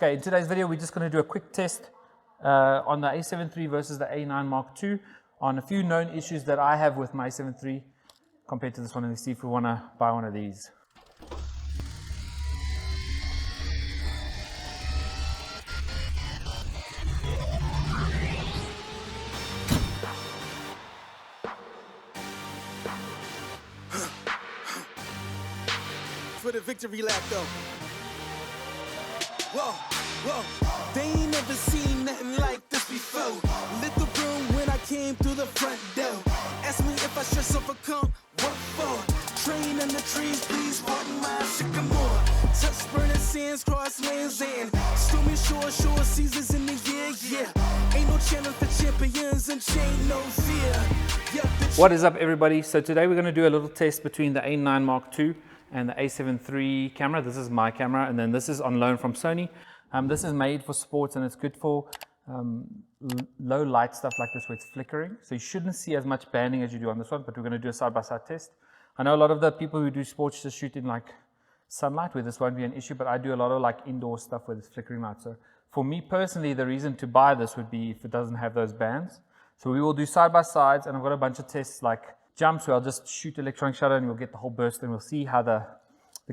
Okay, in today's video, we're just going to do a quick test on the A7 III versus the A9 Mark II on a few known issues that I have with my A7 III compared to this one, and see if we want to buy one of these. For the victory lap though. Whoa, whoa, they ain't never seen nothing like this before. Lit the room when I came through the front door. Ask me if I should overcome, what for? Train in the trees, please pardon my sycamore. Touch burning sands, cross lands and stormy shore seasons in the year, yeah. Ain't no challenge for champions and chain no fear. What is up, everybody? So today we're going to do a little test between the A9 Mark II and the A7 III camera. This is my camera, and then this is on loan from Sony. This is made for sports, and it's good for low light stuff like this where it's flickering. So you shouldn't see as much banding as you do on this one, but we're going to do a side-by-side test. I know a lot of the people who do sports just shoot in like sunlight where this won't be an issue, but I do a lot of like indoor stuff where there's flickering light. So for me personally, the reason to buy this would be if it doesn't have those bands. So we will do side-by-sides, and I've got a bunch of tests like jumps where I'll just shoot electronic shutter and we'll get the whole burst, and we'll see how the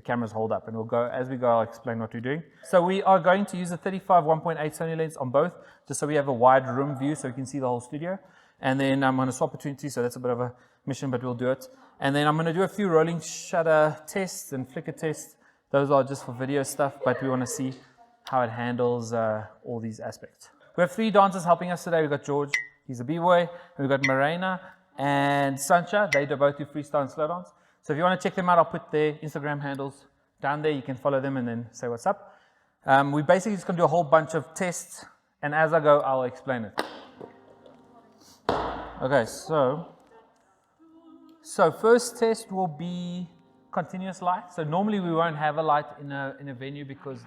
cameras hold up, and we'll go as we go. I'll explain what we're doing. So we are going to use a 35 1.8 Sony lens on both, just so we have a wide room view so we can see the whole studio. And then I'm going to swap between two, so that's a bit of a mission, but we'll do it. And then I'm going to do a few rolling shutter tests and flicker tests. Those are just for video stuff, but we want to see how it handles all these aspects. We have three dancers helping us today. We've got George, he's a b-boy, and we've got Marina and Sancha. They both do freestyle and slow dance. So if you want to check them out, I'll put their Instagram handles down there. You can follow them and then say what's up. We basically just going to do a whole bunch of tests, and as I go, I'll explain it. Okay, so first test will be continuous light. So normally we won't have a light in a venue because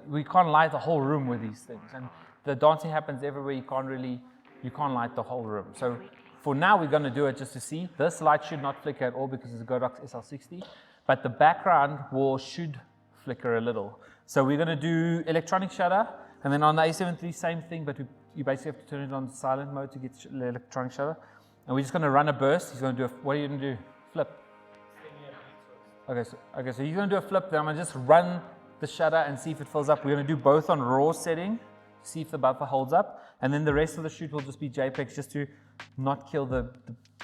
we can't light the whole room with these things, and the dancing happens everywhere. You can't light the whole room. So for now, we're going to do it just to see. This light should not flicker at all because it's a Godox SL60, but the background should flicker a little. So we're going to do electronic shutter, and then on the A7 III, same thing, but you basically have to turn it on silent mode to get the electronic shutter. And we're just going to run a burst. He's going to do what are you going to do? Flip. Okay, so he's going to do a flip. Then I'm going to just run the shutter and see if it fills up. We're going to do both on raw setting, see if the buffer holds up, and then the rest of the shoot will just be JPEGs, just to not kill the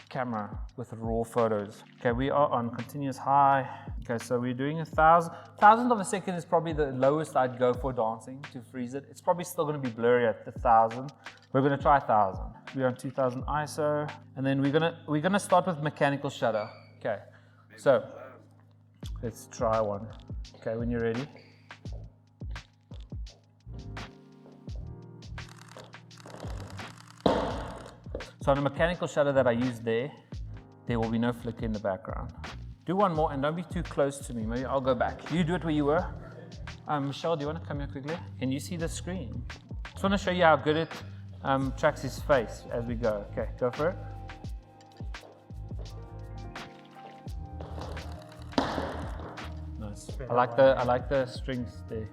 camera with raw photos. Okay, we are on continuous high. Okay, so we're doing 1,000. 1,000th of a second is probably the lowest I'd go for dancing to freeze it. It's probably still going to be blurry at 1,000. We're going to try 1,000. We're on 2,000 ISO, and then we're gonna start with mechanical shutter. Okay, so let's try one. Okay, when you're ready. So on a mechanical shutter that I use there will be no flicker in the background. Do one more, and don't be too close to me. Maybe I'll go back. You do it where you were. Michelle, do you want to come here quickly? Can you see the screen? Just want to show you how good it tracks his face as we go. Okay, go for it. Nice. I like the strings there.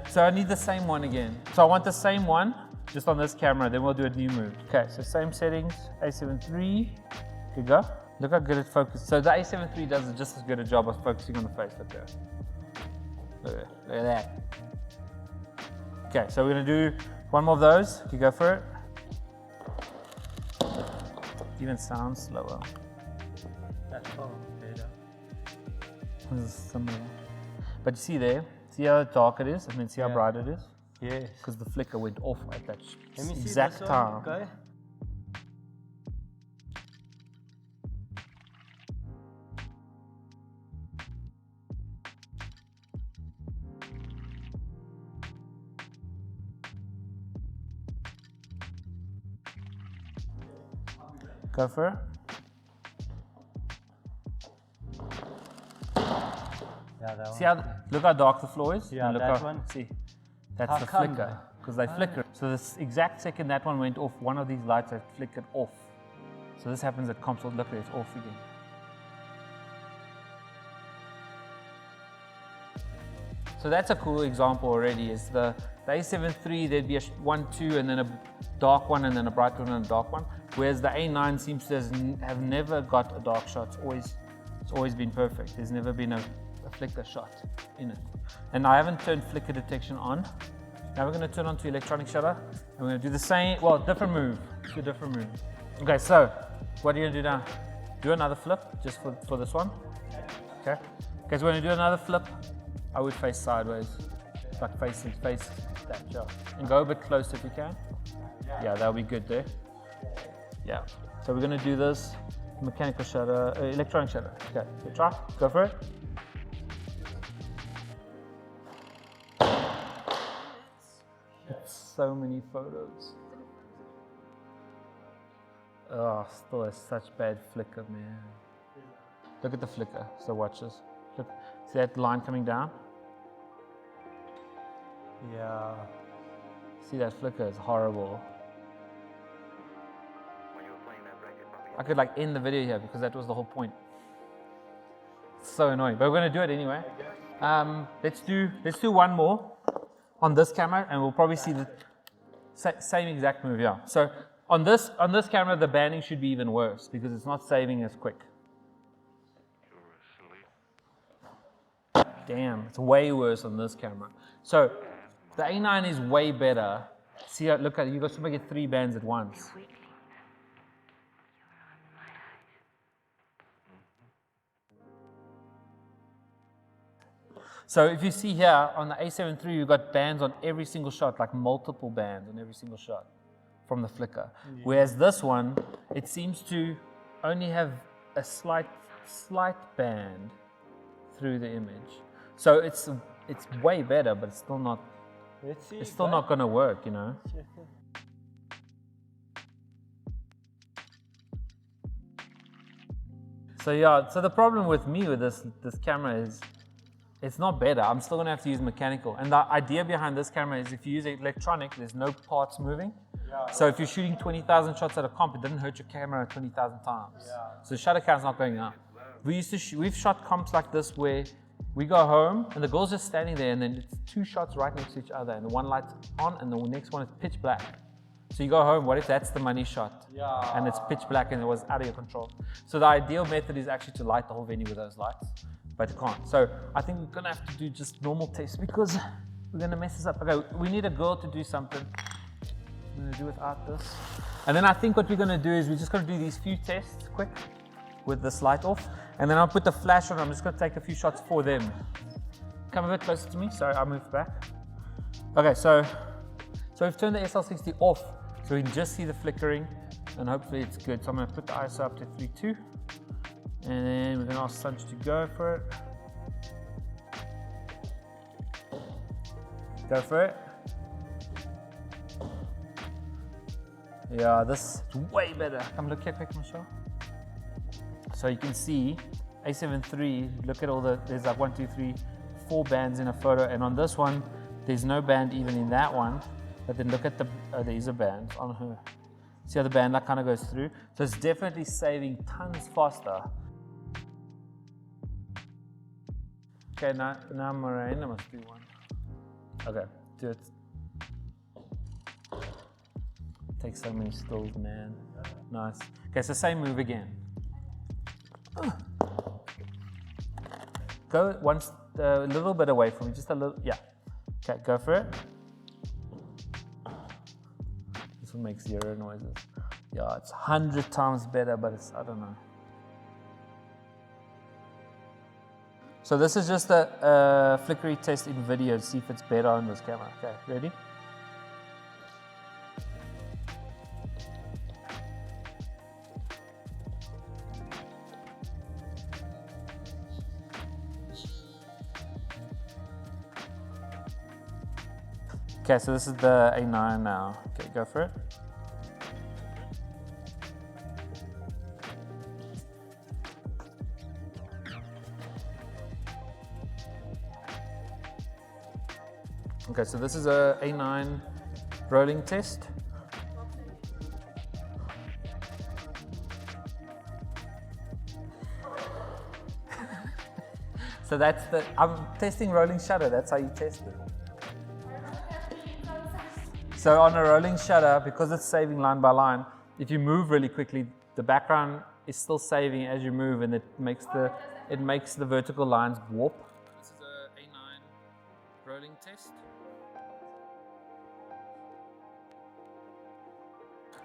So I need the same one again. So I want the same one, just on this camera, then we'll do a new move. Okay, so same settings, A7 III, good go. Look how good it focuses. So the A7 III does just as good a job of focusing on the face. Look there. Look at that. Okay, so we're gonna do one more of those. You go for it. Even sounds slower. That's all better. This is similar. But you see there, see how dark it is, and then see how bright it is? Yes. Because the flicker went off at that Let me see exact this time. one, okay? Go for it. Yeah, that See one. how, look how dark the floor is? Yeah, and look that how, one. See, that's How the come? flicker, because they flicker. So this exact second that one went off, one of these lights had flickered off. So this happens at comps. Look, it's off again. So that's a cool example already. Is the A7 III, there'd be a 1, 2, and then a dark one, and then a bright one and a dark one. Whereas the A9 seems to have never got a dark shot. It's always been perfect. There's never been a flicker shot in it. And I haven't turned flicker detection on. Now we're going to turn on to electronic shutter, and we're going to do the same, well, different move. Do a different move. Okay, so what are you going to do now? Do another flip, just for this one. Okay. Okay, so when you do another flip, I would face sideways, like face that, yeah. And go a bit close if you can. Yeah, that'll be good there. Yeah. So we're going to do this mechanical shutter, electronic shutter. Okay, so try, go for it. It's so many photos. Oh, still has such bad flicker, man. Look at the flicker. So watch this. Look, see that line coming down? Yeah. See that flicker? It's horrible. I could like end the video here because that was the whole point. It's so annoying, but we're going to do it anyway. Let's do one more on this camera, and we'll probably see the same exact move. Yeah. So on this camera, the banding should be even worse because it's not saving as quick. Damn, it's way worse on this camera. So the A9 is way better. See, look at it, you got to get 3 bands at once. So if you see here on the A7 III, you've got bands on every single shot, like multiple bands on every single shot from the flicker. Yeah. Whereas this one, it seems to only have a slight band through the image. So it's way better, but it's still not. It's still not going to work, you know. So yeah, so the problem with me with this camera is it's not better. I'm still going to have to use mechanical. And the idea behind this camera is if you use electronic, there's no parts moving. Yeah. So if you're shooting 20,000 shots at a comp, it doesn't hurt your camera 20,000 times. Yeah. So the shutter count's not going up. We've shot comps like this where we go home and the girl's just standing there, and then it's 2 shots right next to each other, and the one light's on and the next one is pitch black. So you go home, what if that's the money shot? Yeah. And it's pitch black and it was out of your control. So the ideal method is actually to light the whole venue with those lights, but you can't. So I think we're gonna have to do just normal tests because we're gonna mess this up. Okay, we need a girl to do something. I'm gonna do without this. And then I think what we're gonna do is we're just gonna do these few tests quick with this light off. And then I'll put the flash on. I'm just gonna take a few shots for them. Come a bit closer to me. Sorry, I moved back. Okay, so we've turned the SL60 off, so we can just see the flickering, and hopefully it's good. So I'm gonna put the ISO up to 3.2, and then we're gonna ask Sunch to go for it. Go for it. Yeah, this is way better. Come look here quick, Michelle. So you can see A7 III, look at all there's like 1, 2, 3, 4 bands in a photo, and on this one, there's no band even in that one, but then look at there is a band on her. See how the band like kind of goes through? So it's definitely saving tons faster. Okay, now Miranda must do one. Okay, do it. Takes so many stills, man. Nice. Okay, so same move again. Go once a little bit away from me, just a little, yeah. Okay, go for it. This one makes 0 noises. Yeah, it's 100 times better, but it's, I don't know. So this is just a flickery test in video to see if it's better on this camera. Okay, ready? Okay, so this is the A9 now. Okay, go for it. Okay, so this is a A9 rolling test. So that's the, I'm testing rolling shutter, that's how you test it. So on a rolling shutter, because it's saving line by line, if you move really quickly, the background is still saving as you move, and it makes the vertical lines warp. This is a A9 rolling test.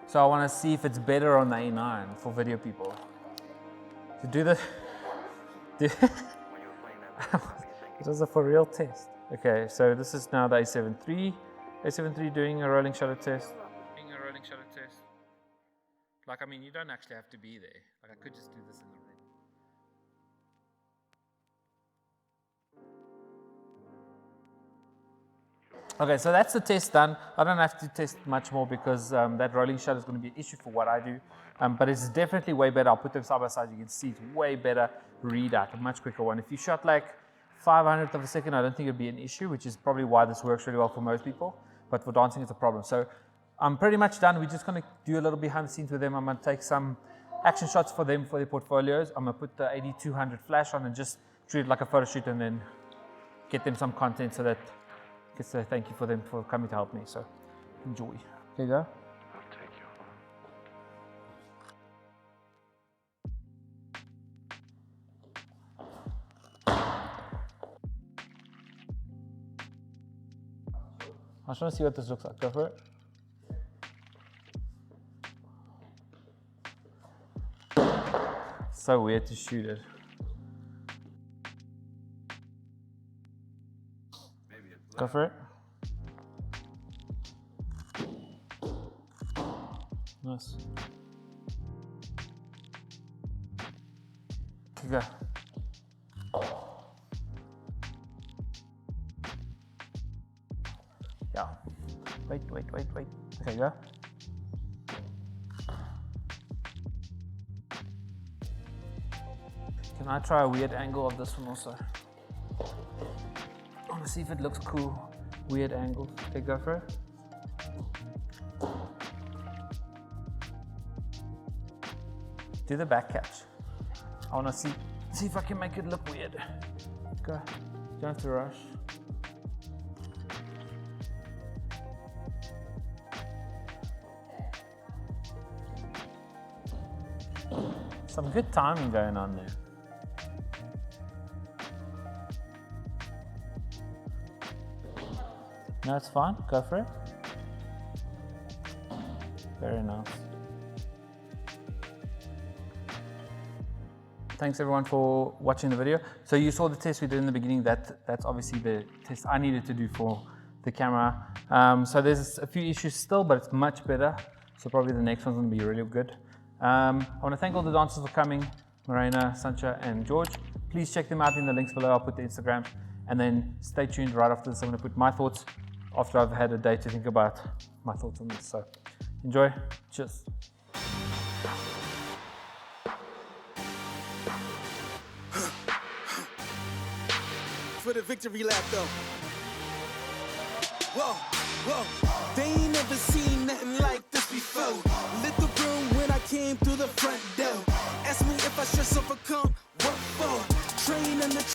So I want to see if it's better on the A9 for video people. To do the, it was a for real test. Okay, so this is now the A7 III. A7 III doing a rolling shutter test. Doing a rolling shutter test. Like, I mean, you don't actually have to be there. Like, I could just do this in the room. Okay, so that's the test done. I don't have to test much more because that rolling shutter is going to be an issue for what I do. But it's definitely way better. I'll put them side by side. You can see it's way better readout, a much quicker one. If you shot like 500th of a second, I don't think it'd be an issue, which is probably why this works really well for most people. But for dancing, it's a problem. So I'm pretty much done. We're just going to do a little behind the scenes with them. I'm going to take some action shots for them for their portfolios. I'm going to put the 8200 flash on and just treat it like a photo shoot, and then get them some content so that I can say thank you for them for coming to help me. So enjoy. Okay, go. I just want to see what this looks like. Go for it. So weird to shoot it. Go for it. Nice. Okay, go. Yeah. Wait. Okay, go. Can I try a weird angle of this one also? I want to see if it looks cool. Weird angles. Okay, go for it. Do the back catch. I want to see if I can make it look weird. Go. Don't have to rush. Some good timing going on there. No, it's fine. Go for it. Very nice. Thanks everyone for watching the video. So you saw the test we did in the beginning. That's obviously the test I needed to do for the camera. So there's a few issues still, but it's much better. So probably the next one's gonna be really good. I want to thank all the dancers for coming, Morena, Sancha, and George. Please check them out in the links below. I'll put the Instagram, and then stay tuned. Right after this, I'm going to put my thoughts after I've had a day to think about my thoughts on this. So enjoy. Cheers. For the victory lap though. Whoa, they ain't never seen nothing like this before. Lit the room when I came through the front door. Ask me if I should overcome what for. Train on the